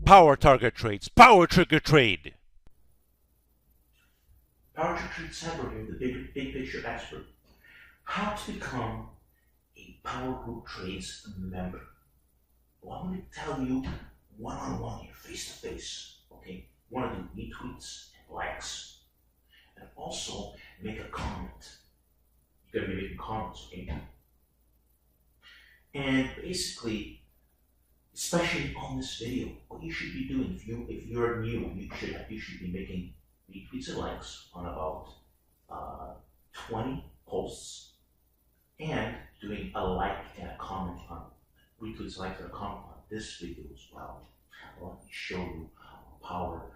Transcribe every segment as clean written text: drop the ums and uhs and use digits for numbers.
Power target trades, power trigger trade. Powergrouptrade Cyber here, the big picture expert. How to become a Powergrouptrade's member. Well, I'm going to tell you one-on-one here, face-to-face. Okay, one of the retweets and likes, and also make a comment. You're going to be making comments, okay? And basically, especially on this video, what you should be doing if you're new, you should be making retweets and likes on about 20 posts, and doing a like and a comment on retweets, likes, and a comment on this video as well. Let me show you Power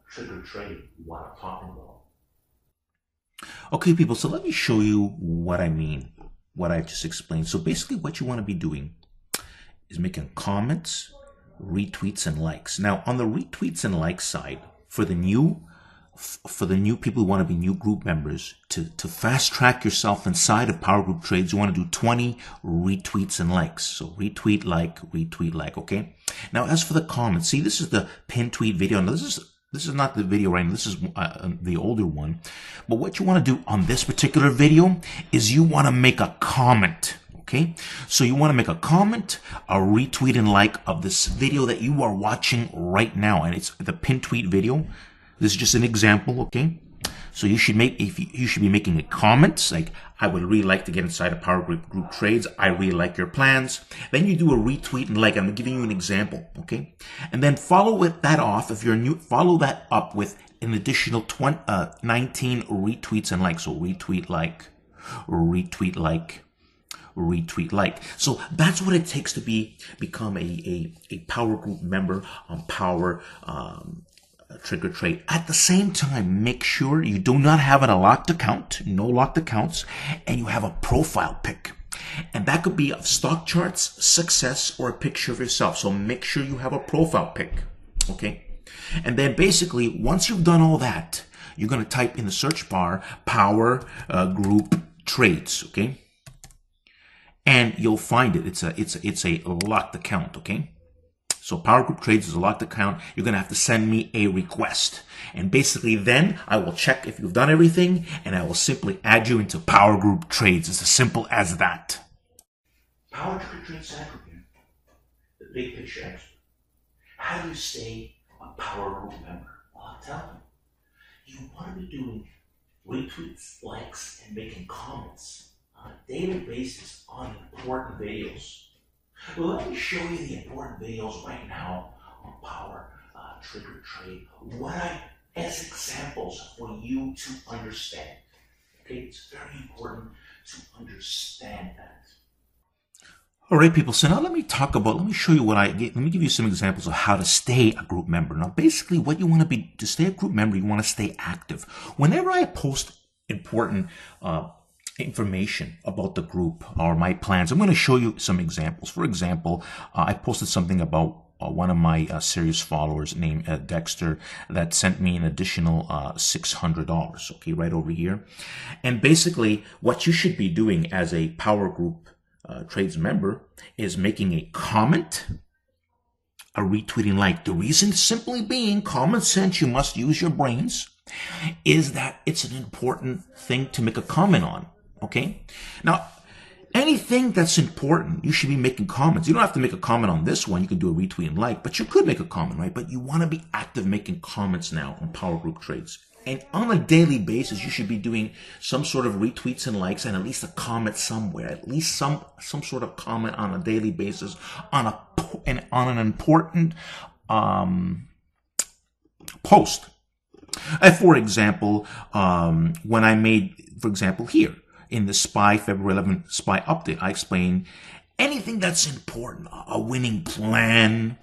Trigger Trade, what I'm talking about. Okay, people, so let me show you what I mean, what I just explained. So basically what you want to be doing is making comments, retweets, and likes. Now, on the retweets and likes side, for the new people who want to be new group members, to fast track yourself inside of Power Group Trades, you want to do 20 retweets and likes. So retweet, like, okay? Now, as for the comments, see, this is the pin tweet video. Now, this is not the video right now. This is the older one. But what you want to do on this particular video is you want to make a comment. Okay, so you want to make a comment, a retweet, and like of this video that you are watching right now, and it's the pin tweet video. This is just an example, okay? So you should be making a comment like, I would really like to get inside of Power Group Trades. I really like your plans. Then you do a retweet and like. I'm giving you an example, okay? And then follow that off. If you're new, follow that up with an additional 19 retweets and likes. So retweet, like, retweet, like, retweet, like. So that's what it takes to become a Power Group member on Power Trigger Trade. At the same time, make sure you do not have a locked account, no locked accounts, and you have a profile pic. And that could be of stock charts, success, or a picture of yourself. So make sure you have a profile pic, okay? And then basically, once you've done all that, you're going to type in the search bar, Power Group Trades, okay? And you'll find it. It's a locked account, okay? So Power Group Trades is a locked account. You're going to have to send me a request. And basically then I will check if you've done everything, and I will simply add you into Power Group Trades. It's as simple as that. Power Trigger Trade Cyber here, the big picture expert. How do you stay a Power Group member? Well, I'll tell you. You want to be doing retweets, likes, and making comments on a daily basis on important videos. Well, let me show you the important videos right now on Power Trigger Trade. As examples for you to understand. Okay, it's very important to understand that. All right, people. So now let me show you let me give you some examples of how to stay a group member. Now, basically what you want to stay a group member, you want to stay active. Whenever I post important information about the group or my plans, I'm going to show you some examples. For example, I posted something about one of my serious followers named Dexter that sent me an additional $600, okay, right over here. And basically what you should be doing as a Power Group Trades member is making a comment, a retweeting, like. The reason simply being common sense, you must use your brains, is that it's an important thing to make a comment on. Okay? Now, anything that's important, you should be making comments. You don't have to make a comment on this one. You can do a retweet and like, but you could make a comment, right? But you want to be active making comments now on Power Group Trades. And on a daily basis, you should be doing some sort of retweets and likes, and at least a comment somewhere, at least some sort of comment on a daily basis on an important post. For example, when I made, for example, here, in the February 11th SPY update, I explain anything that's important, a winning plan.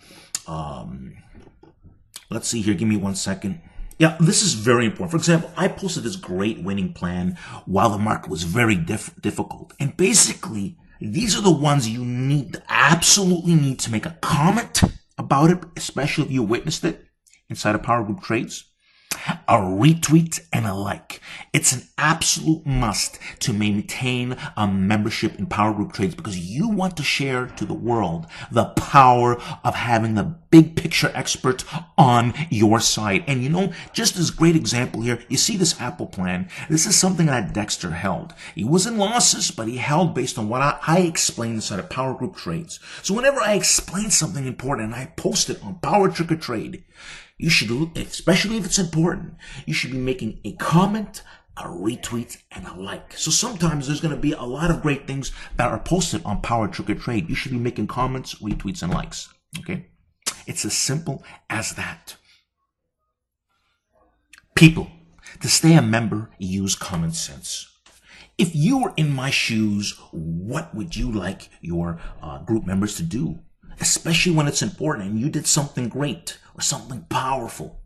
Let's see here, give me 1 second. Yeah, this is very important. For example, I posted this great winning plan while the market was very difficult. And basically, these are the ones you absolutely need to make a comment about it, especially if you witnessed it inside of Power Group Trades. a retweet, and a like. It's an absolute must to maintain a membership in Power Group Trades because you want to share to the world the power of having the big picture expert on your side. And you know, just as a great example here, you see this Apple plan. This is something that Dexter held. He was in losses, but he held based on what I explained inside of Power Group Trades. So whenever I explain something important and I post it on Power Trigger Trade, you should, especially if it's important, you should be making a comment, a retweet, and a like. So sometimes there's going to be a lot of great things that are posted on Power Trigger Trade. You should be making comments, retweets, and likes. Okay? It's as simple as that. People, to stay a member, use common sense. If you were in my shoes, what would you like your group members to do? Especially when it's important and you did something great or something powerful.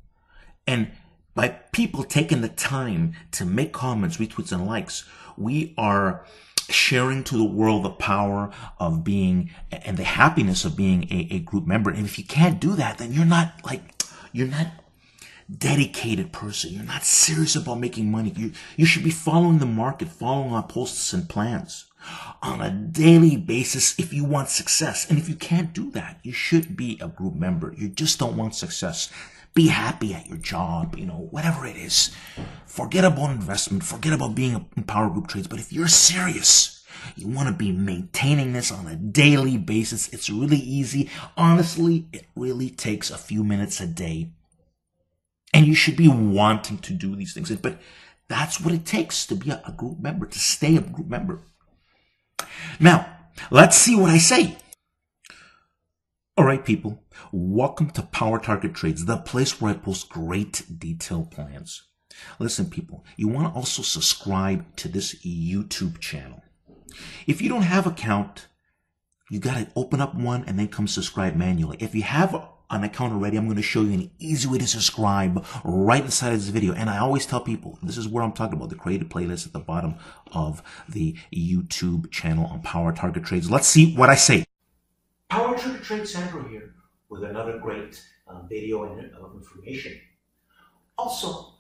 And by people taking the time to make comments, retweets, and likes, we are sharing to the world the power of being and the happiness of being a group member. And if you can't do that, then you're not dedicated person. You're not serious about making money. You should be following the market, following our posts and plans on a daily basis if you want success. And if you can't do that, you should be a group member. You just don't want success. Be happy at your job, whatever it is. Forget about investment. Forget about being in Power Group Trades. But if you're serious, you want to be maintaining this on a daily basis. It's really easy. Honestly, it really takes a few minutes a day. And you should be wanting to do these things. But that's what it takes to be a group member, to stay a group member. Now, let's see what I say. All right, people, welcome to Power Target Trades, the place where I post great detailed plans. Listen, people, you want to also subscribe to this YouTube channel. If you don't have an account, you got to open up one and then come subscribe manually. If you have an account already, I'm going to show you an easy way to subscribe right inside of this video. And I always tell people, this is where I'm talking about, the created playlist at the bottom of the YouTube channel on Power Target Trades. Let's see what I say. Power Trigger Trade Sandro here with another great video and information. Also,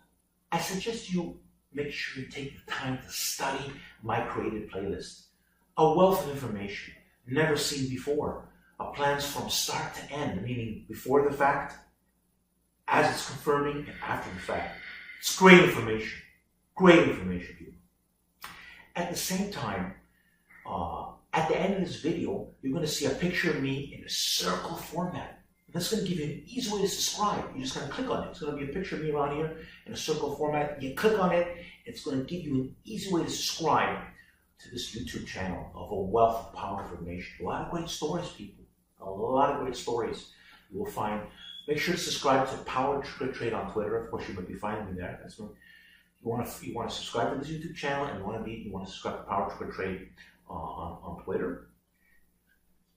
I suggest you make sure you take the time to study my created playlist. A wealth of information never seen before. Plans from start to end, meaning before the fact, as it's confirming, and after the fact. It's great information. Great information, people. At the same time, at the end of this video, you're going to see a picture of me in a circle format. And that's going to give you an easy way to subscribe. You're just going to click on it. It's going to be a picture of me around here in a circle format. You click on it, it's going to give you an easy way to subscribe to this YouTube channel of a wealth of power information. A lot of great stories, people. A lot of great stories you will find. Make sure to subscribe to Power Trigger Trade on Twitter. Of course, you might be finding me there. That's when you want to subscribe to this YouTube channel, and you want to subscribe to Power Trigger Trade on Twitter.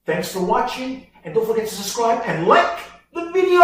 Thanks for watching, and don't forget to subscribe and like the video.